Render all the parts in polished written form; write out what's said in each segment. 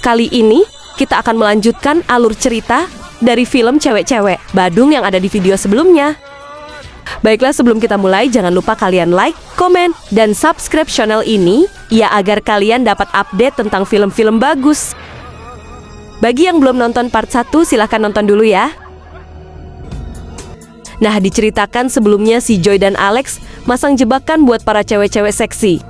Kali ini kita akan melanjutkan alur cerita dari film Cewek-Cewek Badung yang ada di video sebelumnya. Baiklah, sebelum kita mulai, jangan lupa kalian like, komen, dan subscribe channel ini ya agar kalian dapat update tentang film-film bagus. Bagi yang belum nonton part 1, silahkan nonton dulu ya. Nah, diceritakan sebelumnya si Joy dan Alex masang jebakan buat para cewek-cewek seksi.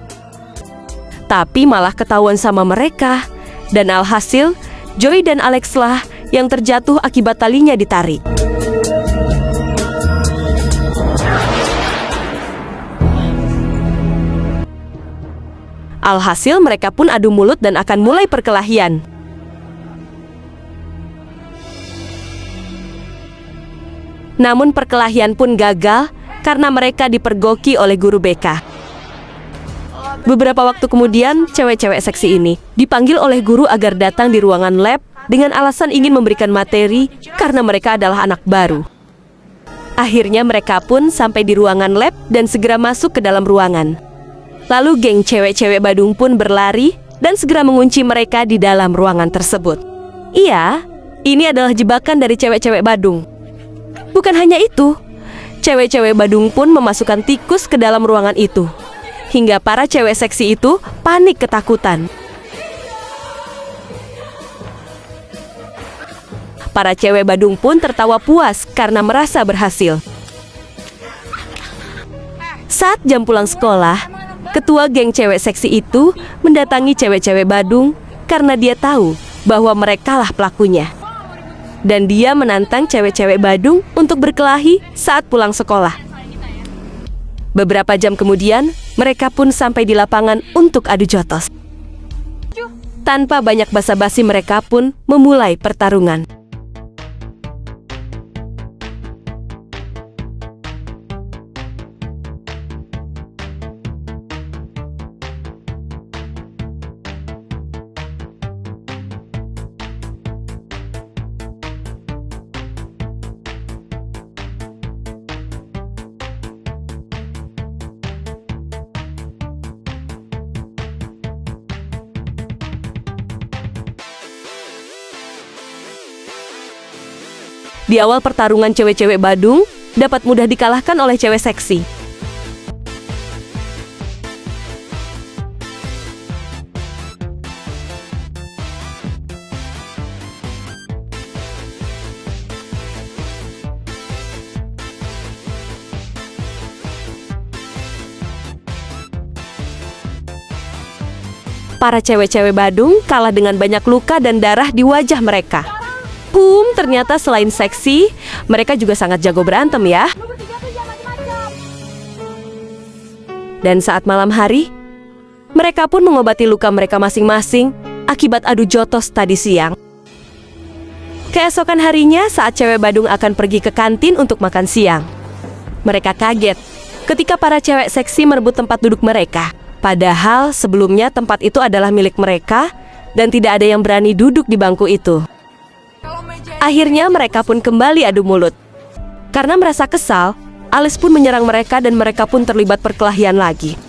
Tapi malah ketahuan sama mereka. Dan alhasil, Joy dan Alex lah yang terjatuh akibat talinya ditarik. Alhasil mereka pun adu mulut dan akan mulai perkelahian. Namun perkelahian pun gagal karena mereka dipergoki oleh guru BK. Beberapa waktu kemudian, cewek-cewek seksi ini dipanggil oleh guru agar datang di ruangan lab dengan alasan ingin memberikan materi karena mereka adalah anak baru. Akhirnya mereka pun sampai di ruangan lab dan segera masuk ke dalam ruangan. Lalu geng cewek-cewek Badung pun berlari dan segera mengunci mereka di dalam ruangan tersebut. Iya, ini adalah jebakan dari cewek-cewek Badung. Bukan hanya itu, cewek-cewek Badung pun memasukkan tikus ke dalam ruangan itu. Hingga para cewek seksi itu panik ketakutan. Para cewek Badung pun tertawa puas karena merasa berhasil. Saat jam pulang sekolah, ketua geng cewek seksi itu mendatangi cewek-cewek Badung karena dia tahu bahwa merekalah pelakunya. Dan dia menantang cewek-cewek Badung untuk berkelahi saat pulang sekolah. Beberapa jam kemudian, mereka pun sampai di lapangan untuk adu jotos. Tanpa banyak basa-basi, mereka pun memulai pertarungan. Di awal pertarungan, cewek-cewek Badung dapat mudah dikalahkan oleh cewek seksi. Para cewek-cewek Badung kalah dengan banyak luka dan darah di wajah mereka. Ternyata selain seksi, mereka juga sangat jago berantem ya. Dan saat malam hari, mereka pun mengobati luka mereka masing-masing akibat adu jotos tadi siang. Keesokan harinya, saat cewek Badung akan pergi ke kantin untuk makan siang, mereka kaget ketika para cewek seksi merebut tempat duduk mereka. Padahal sebelumnya tempat itu adalah milik mereka dan tidak ada yang berani duduk di bangku itu. Akhirnya mereka pun kembali adu mulut. Karena merasa kesal, Alex pun menyerang mereka dan mereka pun terlibat perkelahian lagi.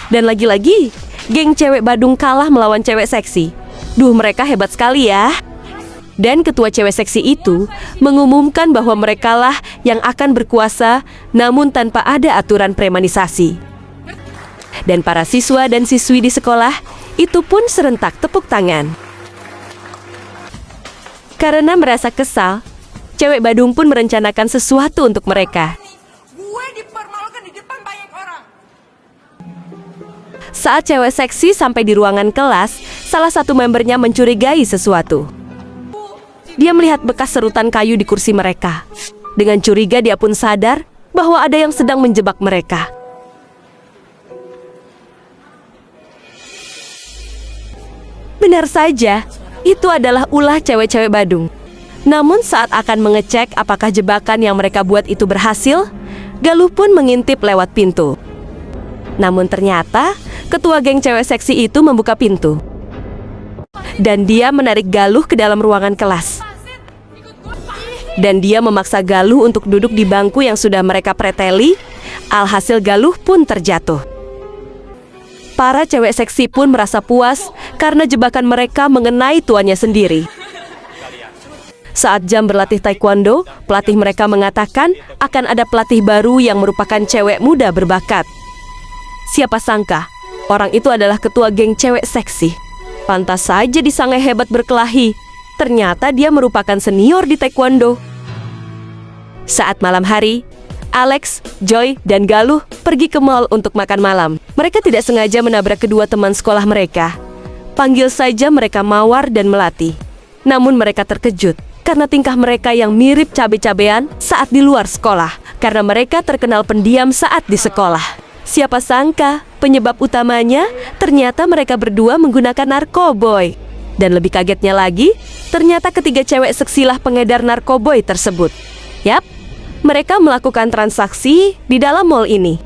Dan lagi-lagi, geng cewek Badung kalah melawan cewek seksi. Duh, mereka hebat sekali ya. Dan ketua cewek seksi itu mengumumkan bahwa merekalah yang akan berkuasa, namun tanpa ada aturan premanisasi. Dan para siswa dan siswi di sekolah itu pun serentak tepuk tangan. Karena merasa kesal, cewek Badung pun merencanakan sesuatu untuk mereka. Saat cewek seksi sampai di ruangan kelas, salah satu membernya mencurigai sesuatu. Dia melihat bekas serutan kayu di kursi mereka. Dengan curiga dia pun sadar bahwa ada yang sedang menjebak mereka. Benar saja, itu adalah ulah cewek-cewek Badung. Namun saat akan mengecek apakah jebakan yang mereka buat itu berhasil, Galuh pun mengintip lewat pintu. Namun ternyata ketua geng cewek seksi itu membuka pintu. Dan dia menarik Galuh ke dalam ruangan kelas. Dan dia memaksa Galuh untuk duduk di bangku yang sudah mereka preteli. Alhasil Galuh pun terjatuh. Para cewek seksi pun merasa puas karena jebakan mereka mengenai tuannya sendiri. Saat jam berlatih taekwondo, pelatih mereka mengatakan akan ada pelatih baru yang merupakan cewek muda berbakat. Siapa sangka, orang itu adalah ketua geng cewek seksi. Pantas saja disangka hebat berkelahi. Ternyata dia merupakan senior di taekwondo. Saat malam hari, Alex, Joy, dan Galuh pergi ke mall untuk makan malam. Mereka tidak sengaja menabrak kedua teman sekolah mereka. Panggil saja mereka Mawar dan Melati. Namun mereka terkejut karena tingkah mereka yang mirip cabe-cabean saat di luar sekolah. Karena mereka terkenal pendiam saat di sekolah. Siapa sangka, penyebab utamanya ternyata mereka berdua menggunakan narkoboy. Dan lebih kagetnya lagi, ternyata ketiga cewek seksilah pengedar narkoboy tersebut. Yap, mereka melakukan transaksi di dalam mall ini.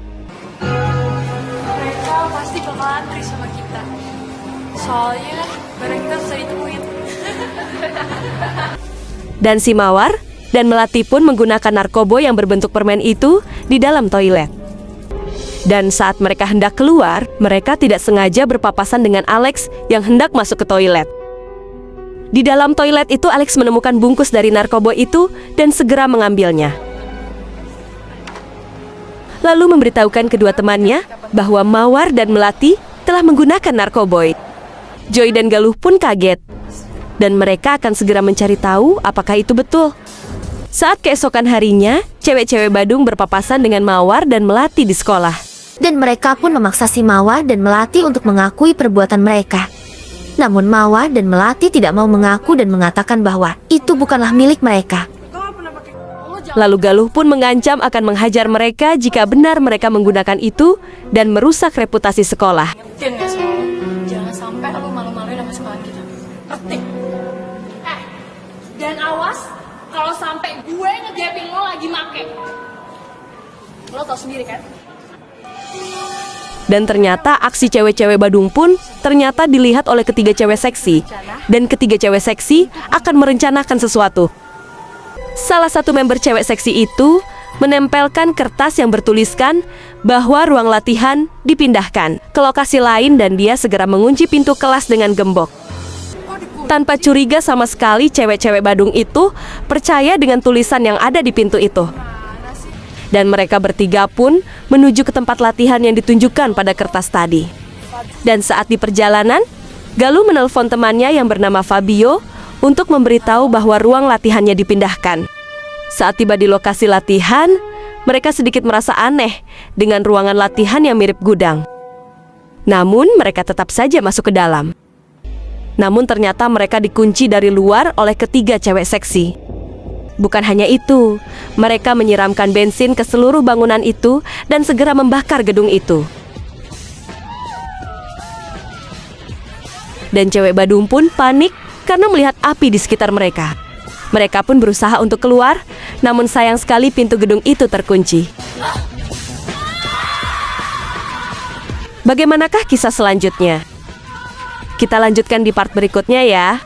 Mereka pasti bakal antri sama kita. Soalnya barang kita bisa ditemuin. Dan si Mawar dan Melati pun menggunakan narkoboy yang berbentuk permen itu di dalam toilet. Dan saat mereka hendak keluar, mereka tidak sengaja berpapasan dengan Alex yang hendak masuk ke toilet. Di dalam toilet itu Alex menemukan bungkus dari narkoboy itu dan segera mengambilnya. Lalu memberitahukan kedua temannya bahwa Mawar dan Melati telah menggunakan narkoboy. Joy dan Galuh pun kaget. Dan mereka akan segera mencari tahu apakah itu betul. Saat keesokan harinya, cewek-cewek Badung berpapasan dengan Mawar dan Melati di sekolah. Dan mereka pun memaksa si Mawar dan Melati untuk mengakui perbuatan mereka. Namun Mawar dan Melati tidak mau mengaku dan mengatakan bahwa itu bukanlah milik mereka. Lalu Galuh pun mengancam akan menghajar mereka jika benar mereka menggunakan itu dan merusak reputasi sekolah. Yakin gak sih? Jangan sampai lu malu-maluin sama sekolah kita. Ngerti? Dan awas kalau sampai gue ngegapin lo lagi make. Lo tau sendiri kan? Dan ternyata aksi cewek-cewek Badung pun ternyata dilihat oleh ketiga cewek seksi. Dan ketiga cewek seksi akan merencanakan sesuatu. Salah satu member cewek seksi itu menempelkan kertas yang bertuliskan bahwa ruang latihan dipindahkan ke lokasi lain dan dia segera mengunci pintu kelas dengan gembok. Tanpa curiga sama sekali, cewek-cewek Badung itu percaya dengan tulisan yang ada di pintu itu. Dan mereka bertiga pun menuju ke tempat latihan yang ditunjukkan pada kertas tadi. Dan saat di perjalanan, Galuh menelpon temannya yang bernama Fabio untuk memberitahu bahwa ruang latihannya dipindahkan. Saat tiba di lokasi latihan, mereka sedikit merasa aneh dengan ruangan latihan yang mirip gudang. Namun mereka tetap saja masuk ke dalam. Namun ternyata mereka dikunci dari luar oleh ketiga cewek seksi. Bukan hanya itu, mereka menyiramkan bensin ke seluruh bangunan itu dan segera membakar gedung itu. Dan cewek Badung pun panik karena melihat api di sekitar mereka. Mereka pun berusaha untuk keluar, namun sayang sekali pintu gedung itu terkunci. Bagaimanakah kisah selanjutnya? Kita lanjutkan di part berikutnya ya.